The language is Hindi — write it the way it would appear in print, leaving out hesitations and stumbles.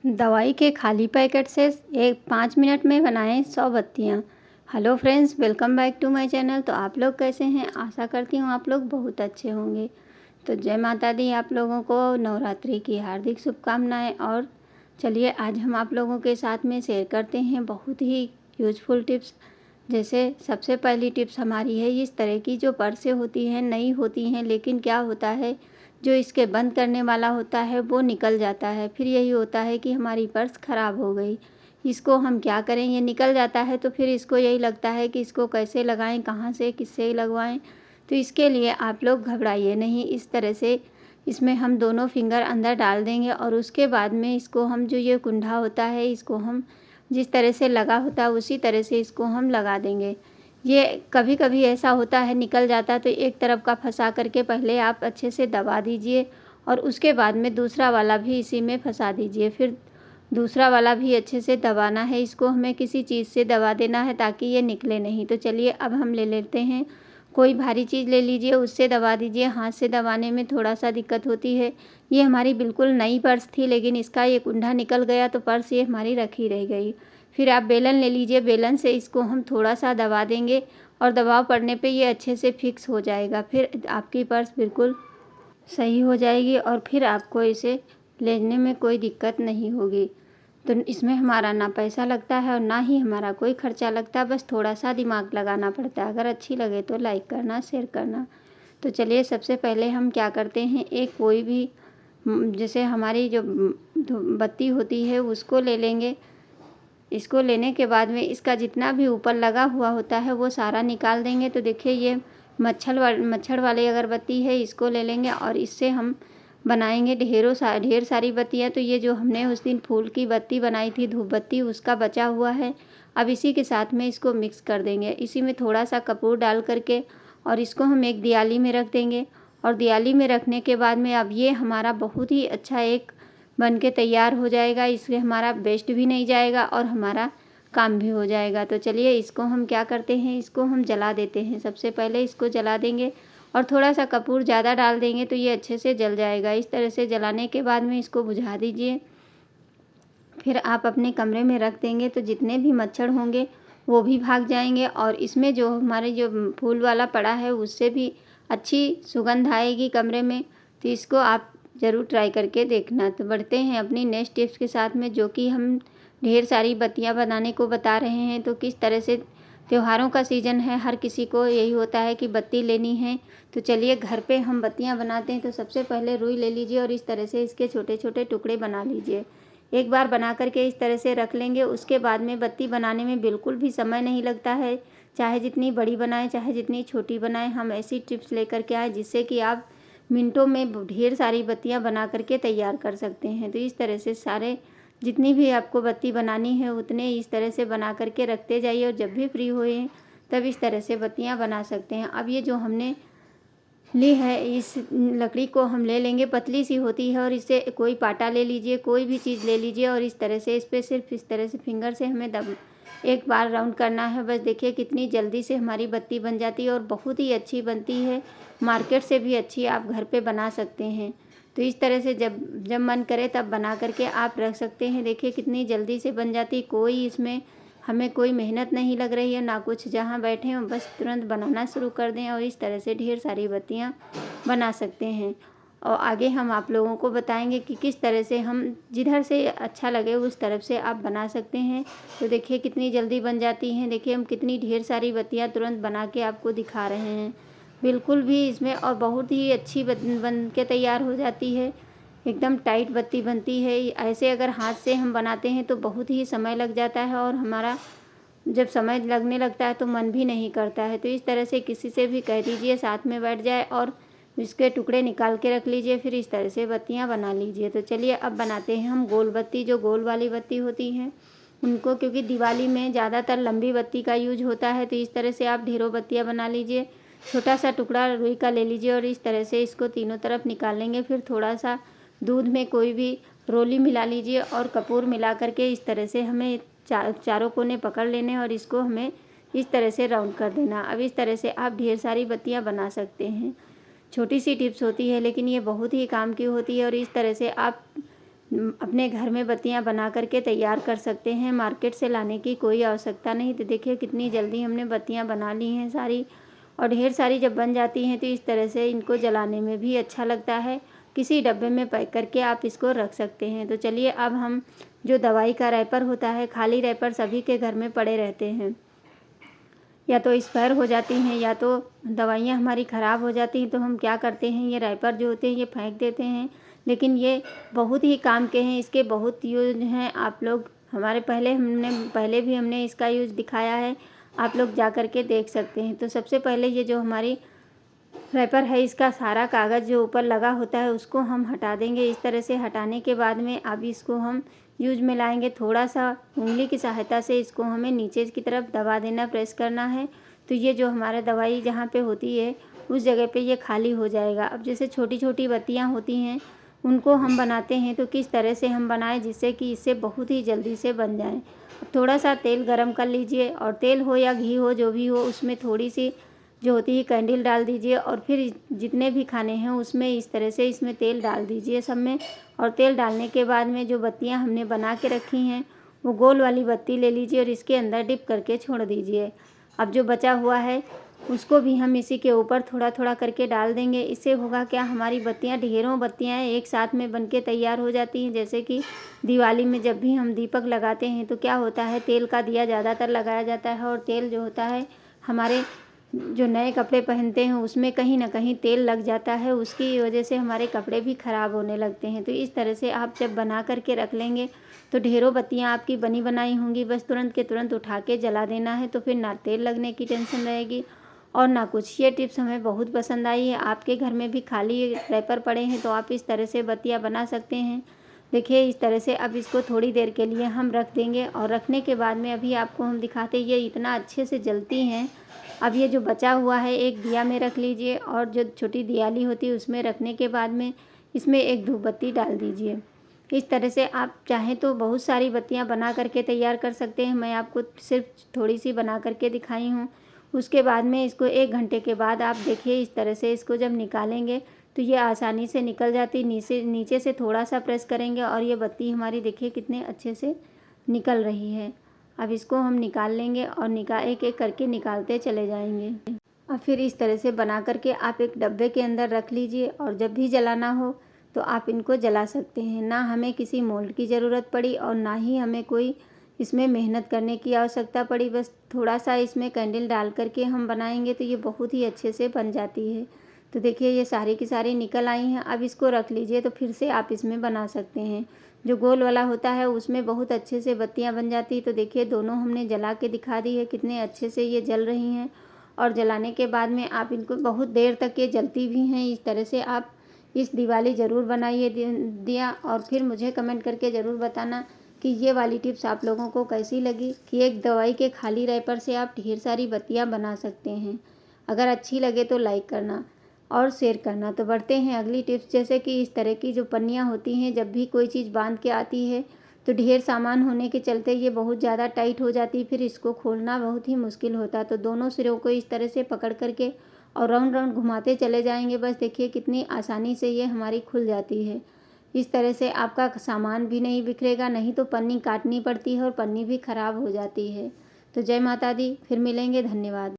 दवाई के खाली पैकेट से 5 मिनट में बनाएं 100 बत्तियाँ। Hello friends, welcome back to my channel. तो आप लोग कैसे हैं? आशा करती हूँ आप लोग बहुत अच्छे होंगे। तो जय माता दी, आप लोगों को नवरात्रि की हार्दिक शुभकामनाएं। और चलिए आज हम आप लोगों के साथ में शेयर करते हैं बहुत ही यूजफुल टिप्स। जैसे सबसे पहली टिप्स हमारी है, इस तरह की जो पर्सें होती हैं नई होती हैं, लेकिन क्या होता है जो इसके बंद करने वाला होता है वो निकल जाता है। फिर यही होता है कि हमारी पर्स ख़राब हो गई। इसको हम क्या करें? ये निकल जाता है तो फिर इसको यही लगता है कि इसको कैसे लगाएं, कहाँ से, किससे लगवाएं। तो इसके लिए आप लोग घबराइए नहीं। इस तरह से इसमें हम दोनों फिंगर अंदर डाल देंगे और उसके बाद में इसको हम जो ये कुंडा होता है इसको हम जिस तरह से लगा होता है उसी तरह से इसको हम लगा देंगे। ये कभी कभी ऐसा होता है निकल जाता है, तो एक तरफ का फंसा करके पहले आप अच्छे से दबा दीजिए और उसके बाद में दूसरा वाला भी इसी में फंसा दीजिए। फिर दूसरा वाला भी अच्छे से दबाना है। इसको हमें किसी चीज़ से दबा देना है ताकि ये निकले नहीं। तो चलिए अब हम ले लेते हैं, कोई भारी चीज़ ले लीजिए, उससे दबा दीजिए। हाथ से दबाने में थोड़ा सा दिक्कत होती है। ये हमारी बिल्कुल नई पर्स थी, लेकिन इसका ये कुंडा निकल गया तो पर्स ये हमारी रखी रह गई। फिर आप बेलन ले लीजिए, बेलन से इसको हम थोड़ा सा दबा देंगे और दबाव पड़ने पे ये अच्छे से फिक्स हो जाएगा। फिर आपकी पर्स बिल्कुल सही हो जाएगी और फिर आपको इसे लेने में कोई दिक्कत नहीं होगी। तो इसमें हमारा ना पैसा लगता है और ना ही हमारा कोई खर्चा लगता है, बस थोड़ा सा दिमाग लगाना पड़ता है। अगर अच्छी लगे तो लाइक करना, शेयर करना। तो चलिए सबसे पहले हम क्या करते हैं, एक कोई भी जैसे हमारी जो बत्ती होती है उसको ले लेंगे। इसको लेने के बाद में इसका जितना भी ऊपर लगा हुआ होता है वो सारा निकाल देंगे। तो देखिए ये मच्छर वाली अगरबत्ती है, इसको ले लेंगे और इससे हम बनाएंगे ढेर सारी बत्तियाँ। तो ये जो हमने उस दिन फूल की बत्ती बनाई थी, धूप बत्ती, उसका बचा हुआ है। अब इसी के साथ में इसको मिक्स कर देंगे। इसी में थोड़ा सा कपूर डाल करके और इसको हम एक दियाली में रख देंगे। और दियाली में रखने के बाद में अब ये हमारा बहुत ही अच्छा एक बन के तैयार हो जाएगा। इससे हमारा वेस्ट भी नहीं जाएगा और हमारा काम भी हो जाएगा। तो चलिए इसको हम क्या करते हैं, इसको हम जला देते हैं। सबसे पहले इसको जला देंगे और थोड़ा सा कपूर ज़्यादा डाल देंगे तो ये अच्छे से जल जाएगा। इस तरह से जलाने के बाद में इसको बुझा दीजिए। फिर आप अपने कमरे में रख देंगे तो जितने भी मच्छर होंगे वो भी भाग जाएंगे और इसमें जो हमारे जो फूल वाला पड़ा है उससे भी अच्छी सुगंध आएगी कमरे में। तो इसको आप ज़रूर ट्राई करके देखना। तो बढ़ते हैं अपनी नेक्स्ट टिप्स के साथ में, जो कि हम ढेर सारी बत्तियां बनाने को बता रहे हैं। तो किस तरह से त्योहारों का सीज़न है, हर किसी को यही होता है कि बत्ती लेनी है। तो चलिए घर पे हम बत्तियां बनाते हैं। तो सबसे पहले रुई ले लीजिए और इस तरह से इसके छोटे छोटे टुकड़े बना लीजिए। एक बार बना करके इस तरह से रख लेंगे। उसके बाद में बत्ती बनाने में बिल्कुल भी समय नहीं लगता है। चाहे जितनी बड़ी बनाएं, चाहे जितनी छोटी बनाएं, हम ऐसी टिप्स लेकर के आए जिससे कि आप मिनटों में ढेर सारी बत्तियां बना करके तैयार कर सकते हैं। तो इस तरह से सारे जितनी भी आपको बत्ती बनानी है उतने इस तरह से बना करके रखते जाइए और जब भी फ्री होए तब इस तरह से बत्तियां बना सकते हैं। अब ये जो हमने ली है इस लकड़ी को हम ले लेंगे, पतली सी होती है, और इससे कोई पाटा ले लीजिए, कोई भी चीज़ ले लीजिए और इस तरह से इस पर सिर्फ इस तरह से फिंगर से हमें एक बार राउंड करना है। बस देखिए कितनी जल्दी से हमारी बत्ती बन जाती है और बहुत ही अच्छी बनती है। मार्केट से भी अच्छी आप घर पे बना सकते हैं। तो इस तरह से जब जब मन करे तब बना करके आप रख सकते हैं। देखिए कितनी जल्दी से बन जाती, कोई इसमें हमें कोई मेहनत नहीं लग रही है ना कुछ। जहाँ बैठे हों बस तुरंत बनाना शुरू कर दें और इस तरह से ढेर सारी बत्तियाँ बना सकते हैं। और आगे हम आप लोगों को बताएंगे कि किस तरह से हम जिधर से अच्छा लगे उस तरफ से आप बना सकते हैं। तो देखिए कितनी जल्दी बन जाती हैं। देखिए हम कितनी ढेर सारी बत्तियाँ तुरंत बना के आपको दिखा रहे हैं, बिल्कुल भी इसमें, और बहुत ही अच्छी बन के तैयार हो जाती है। एकदम टाइट बत्ती बनती है। ऐसे अगर हाथ से हम बनाते हैं तो बहुत ही समय लग जाता है और हमारा जब समय लगने लगता है तो मन भी नहीं करता है। तो इस तरह से किसी से भी कह दीजिए साथ में बैठ जाए और इसके टुकड़े निकाल के रख लीजिए। फिर इस तरह से बत्तियां बना लीजिए। तो चलिए अब बनाते हैं हम गोल बत्ती। जो गोल वाली बत्ती होती हैं उनको, क्योंकि दिवाली में ज़्यादातर लंबी बत्ती का यूज होता है, तो इस तरह से आप ढेरों बत्तियाँ बना लीजिए। छोटा सा टुकड़ा रुई का ले लीजिए और इस तरह से इसको तीनों तरफ निकाल लेंगे। फिर थोड़ा सा दूध में कोई भी रोली मिला लीजिए और कपूर मिला करके इस तरह से हमें चारों कोने पकड़ लेने और इसको हमें इस तरह से राउंड कर देना। अब इस तरह से आप ढेर सारी बत्तियां बना सकते हैं। छोटी सी टिप्स होती है लेकिन ये बहुत ही काम की होती है और इस तरह से आप अपने घर में बत्तियां बना करके तैयार कर सकते हैं, मार्केट से लाने की कोई आवश्यकता नहीं। तो देखिए कितनी जल्दी हमने बत्तियां बना ली हैं सारी, और ढेर सारी जब बन जाती हैं तो इस तरह से इनको जलाने में भी अच्छा लगता है। किसी डब्बे में पैक करके आप इसको रख सकते हैं। तो चलिए अब हम जो दवाई का रैपर होता है, खाली रैपर सभी के घर में पड़े रहते हैं, या तो एक्सपायर हो जाती हैं या तो दवाइयाँ हमारी ख़राब हो जाती हैं, तो हम क्या करते हैं, ये रैपर जो होते हैं ये फेंक देते हैं। लेकिन ये बहुत ही काम के हैं, इसके बहुत यूज हैं। आप लोग हमने पहले भी हमने इसका यूज़ दिखाया है, आप लोग जा कर के देख सकते हैं। तो सबसे पहले ये जो हमारी रैपर है, इसका सारा कागज़ जो ऊपर लगा होता है उसको हम हटा देंगे। इस तरह से हटाने के बाद में अब इसको हम यूज में लाएंगे। थोड़ा सा उंगली की सहायता से इसको हमें नीचे की तरफ दबा देना, प्रेस करना है। तो ये जो हमारा दवाई जहाँ पे होती है उस जगह पे ये खाली हो जाएगा। अब जैसे छोटी छोटी बत्तियाँ होती हैं उनको हम बनाते हैं, तो किस तरह से हम बनाएं जिससे कि इससे बहुत ही जल्दी से बन जाए। अब थोड़ा सा तेल गरम कर लीजिए, और तेल हो या घी हो जो भी हो, उसमें थोड़ी सी जो होती है कैंडल डाल दीजिए, और फिर जितने भी खाने हैं उसमें इस तरह से इसमें तेल डाल दीजिए सब में। और तेल डालने के बाद में जो बत्तियां हमने बना के रखी हैं वो गोल वाली बत्ती ले लीजिए और इसके अंदर डिप करके छोड़ दीजिए। अब जो बचा हुआ है उसको भी हम इसी के ऊपर थोड़ा थोड़ा करके डाल देंगे। इससे होगा क्या, हमारी बत्तियां, ढेरों बत्तियां एक साथ में बनके तैयार हो जाती हैं। जैसे कि दिवाली में जब भी हम दीपक लगाते हैं तो क्या होता है, तेल का दिया ज़्यादातर लगाया जाता है, और तेल जो होता है हमारे जो नए कपड़े पहनते हैं उसमें कहीं ना कहीं तेल लग जाता है, उसकी वजह से हमारे कपड़े भी ख़राब होने लगते हैं। तो इस तरह से आप जब बना करके रख लेंगे तो ढेरों बत्तियां आपकी बनी बनाई होंगी, बस तुरंत के तुरंत उठा के जला देना है। तो फिर ना तेल लगने की टेंशन रहेगी और ना कुछ। ये टिप्स हमें बहुत पसंद आई है। आपके घर में भी खाली रैपर पड़े हैं तो आप इस तरह से बत्तियां बना सकते हैं। देखिए इस तरह से अब इसको थोड़ी देर के लिए हम रख देंगे, और रखने के बाद में अभी आपको हम दिखाते हैं ये इतना अच्छे से जलती हैं। अब ये जो बचा हुआ है एक दिया में रख लीजिए, और जो छोटी दियाली होती है उसमें रखने के बाद में इसमें एक धूप बत्ती डाल दीजिए। इस तरह से आप चाहें तो बहुत सारी बत्तियां बना करके तैयार कर सकते हैं। मैं आपको सिर्फ थोड़ी सी बना करके दिखाई हूँ। उसके बाद में इसको 1 घंटे के बाद आप देखिए इस तरह से इसको जब निकालेंगे तो ये आसानी से निकल जाती। नीचे से थोड़ा सा प्रेस करेंगे और ये बत्ती हमारी देखिए कितने अच्छे से निकल रही है। अब इसको हम निकाल लेंगे और एक एक करके निकालते चले जाएंगे। अब फिर इस तरह से बना करके आप एक डब्बे के अंदर रख लीजिए, और जब भी जलाना हो तो आप इनको जला सकते हैं। ना हमें किसी मोल्ड की ज़रूरत पड़ी और ना ही हमें कोई इसमें मेहनत करने की आवश्यकता पड़ी। बस थोड़ा सा इसमें कैंडल डाल करके हम बनाएंगे तो ये बहुत ही अच्छे से बन जाती है। तो देखिए ये सारी की सारी निकल आई हैं। अब इसको रख लीजिए, तो फिर से आप इसमें बना सकते हैं। जो गोल वाला होता है उसमें बहुत अच्छे से बत्तियां बन जाती। तो देखिए दोनों हमने जला के दिखा दी है, कितने अच्छे से ये जल रही हैं। और जलाने के बाद में आप इनको बहुत देर तक ये जलती भी हैं। इस तरह से आप इस दिवाली ज़रूर बनाइए दिया, और फिर मुझे कमेंट करके ज़रूर बताना कि ये वाली टिप्स आप लोगों को कैसी लगी, कि एक दवाई के खाली रैपर से आप ढेर सारी बत्तियां बना सकते हैं। अगर अच्छी लगे तो लाइक करना और शेयर करना। तो बढ़ते हैं अगली टिप्स। जैसे कि इस तरह की जो पन्नियाँ होती हैं, जब भी कोई चीज़ बांध के आती है तो ढेर सामान होने के चलते ये बहुत ज़्यादा टाइट हो जाती, फिर इसको खोलना बहुत ही मुश्किल होता। तो दोनों सिरों को इस तरह से पकड़ करके और राउंड राउंड घुमाते चले जाएंगे। बस देखिए कितनी आसानी से ये हमारी खुल जाती है। इस तरह से आपका सामान भी नहीं बिखरेगा, नहीं तो पन्नी काटनी पड़ती है और पन्नी भी ख़राब हो जाती है। तो जय माता दी, फिर मिलेंगे, धन्यवाद।